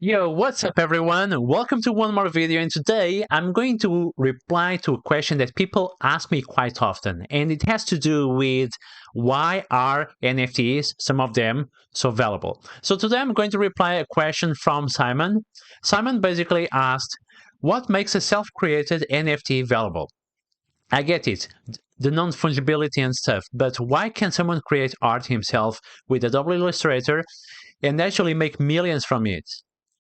Yo, what's up everyone? Welcome to one more video, and today I'm going to reply to a question that people ask me quite often, and it has to do with why are NFTs, some of them, so valuable. So today I'm going to reply a question from Simon. Simon basically asked, what makes a self-created NFT valuable? I get it, the non-fungibility and stuff, but why can someone create art himself with Adobe Illustrator and actually make millions from it?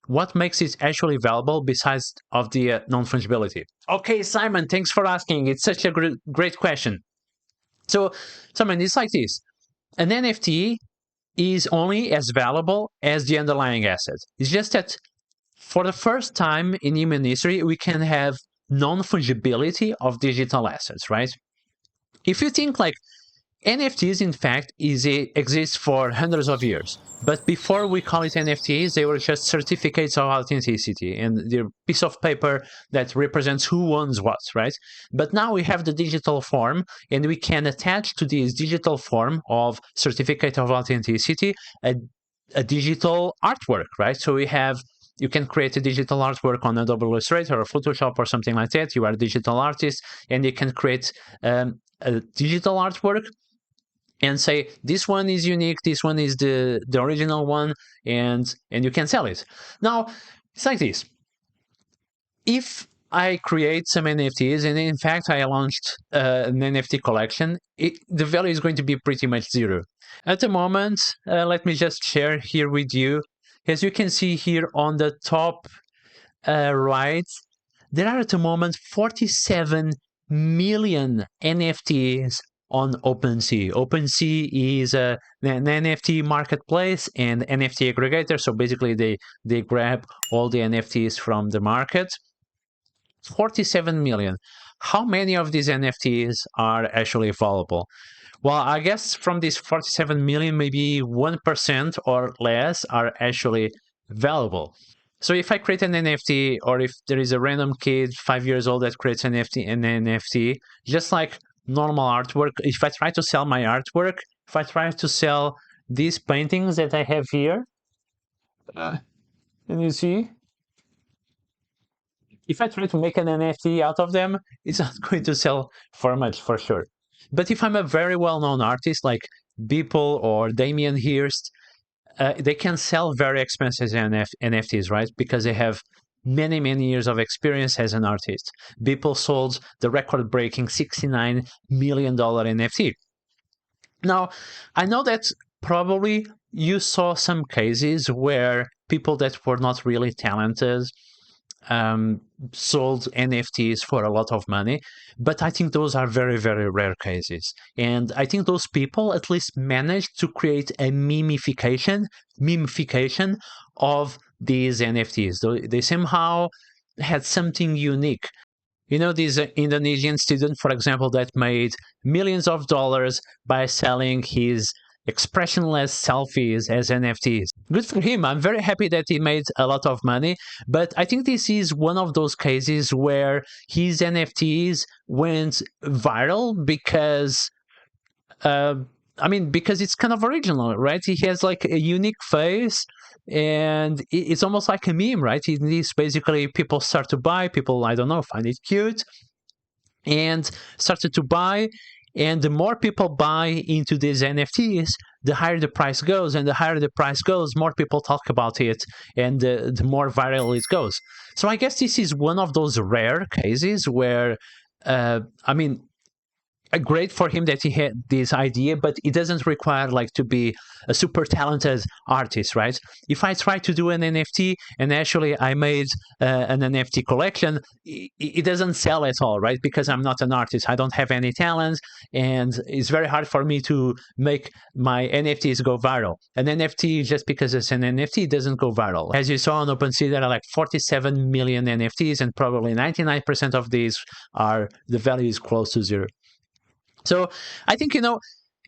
What makes it actually valuable besides of the non-fungibility? Okay, Simon, thanks for asking. It's such a great question. So, Simon, it's like this. An NFT is only as valuable as the underlying asset. It's just that for the first time in human history, we can have non-fungibility of digital assets, right? If you think like NFTs, in fact, exist for hundreds of years. But before we call it NFTs, they were just certificates of authenticity and they're a piece of paper that represents who owns what, right? But now we have the digital form, and we can attach to this digital form of certificate of authenticity a digital artwork, right? So you can create a digital artwork on Adobe Illustrator or Photoshop or something like that. You are a digital artist, and you can create a digital artwork and say this one is unique, this one is the original one, and you can sell it. Now it's like this. If I create some NFTs, and in fact I launched an NFT collection, the value is going to be pretty much zero at the moment. Let me just share here with you. As you can see here on the top right, there are at the moment 47 million NFTs on OpenSea. OpenSea is an NFT marketplace and NFT aggregator. So basically, they grab all the NFTs from the market. 47 million. How many of these NFTs are actually valuable? Well, I guess from these 47 million, maybe 1% or less are actually valuable. So if I create an NFT, or if there is a random kid 5 years old that creates an NFT, just like normal artwork, if I try to sell my artwork, if I try to sell these paintings that I have here, and you see, if I try to make an NFT out of them, it's not going to sell for much, for sure. But if I'm a very well-known artist like Beeple or Damien Hirst, they can sell very expensive NFTs, right? Because they have many, many years of experience as an artist. Beeple sold the record-breaking $69 million NFT. Now, I know that probably you saw some cases where people that were not really talented sold NFTs for a lot of money, but I think those are very, very rare cases. And I think those people at least managed to create a mimification of these NFTs. They somehow had something unique. You know, this Indonesian student, for example, that made millions of dollars by selling his expressionless selfies as NFTs. Good for him. I'm very happy that he made a lot of money. But I think this is one of those cases where his NFTs went viral because because it's kind of original, right? He has like a unique face, and it's almost like a meme, right? It is basically people start to buy, people, I don't know, find it cute and started to buy. And the more people buy into these NFTs, the higher the price goes. And the higher the price goes, more people talk about it, and the more viral it goes. So I guess this is one of those rare cases where, uh, I mean, great for him that he had this idea, but it doesn't require like to be a super talented artist, right? If I try to do an NFT and actually I made an NFT collection, it doesn't sell at all, right? Because I'm not an artist, I don't have any talent, and it's very hard for me to make my NFTs go viral. An NFT, just because it's an NFT, doesn't go viral. As you saw on OpenSea, there are like 47 million NFTs, and probably 99% of these are the value is close to zero. So I think,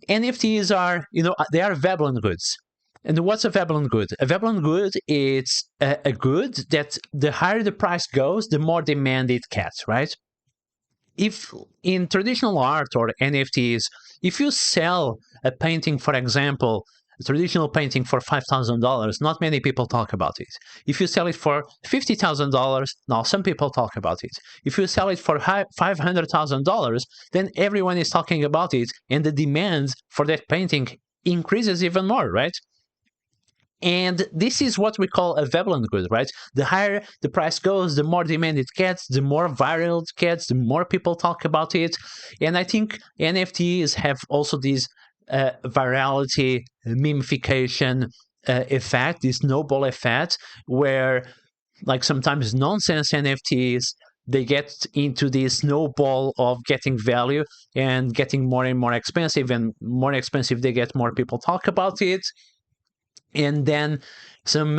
NFTs are, they are Veblen goods. And what's a Veblen good? A Veblen good is a good that the higher the price goes, the more demand it gets, right? If in traditional art or NFTs, if you sell a painting, for example, traditional painting for $5,000, not many people talk about it. If you sell it for $50,000, now some people talk about it. If you sell it for $500,000, then everyone is talking about it, and the demand for that painting increases even more, right? And this is what we call a Avalanche Good, right? The higher the price goes, the more demand it gets, the more viral it gets, the more people talk about it. And I think NFTs have also this virality, memification effect, this snowball effect, where like sometimes nonsense NFTs, they get into this snowball of getting value and getting more and more expensive, and more expensive they get, more people talk about it. And then some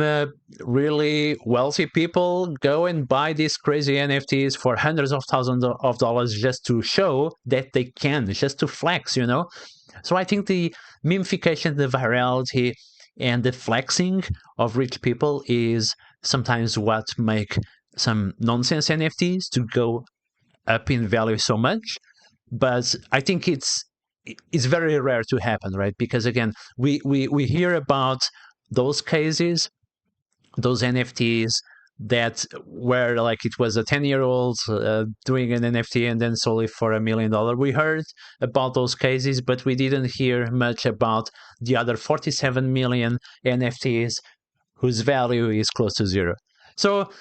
really wealthy people go and buy these crazy NFTs for hundreds of thousands of dollars just to show that they can, just to flex, you know? So I think the memification, the virality, and the flexing of rich people is sometimes what make some nonsense NFTs to go up in value so much. But I think it's very rare to happen, right? Because again, we hear about those cases, those NFTs that were like it was a 10-year-old doing an NFT and then sold it for $1 million. We heard about those cases, but we didn't hear much about the other 47 million NFTs whose value is close to zero. So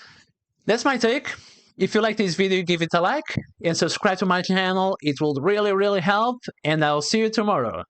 that's my take. If you like this video, give it a like and subscribe to my channel. It will really, really help. And I'll see you tomorrow.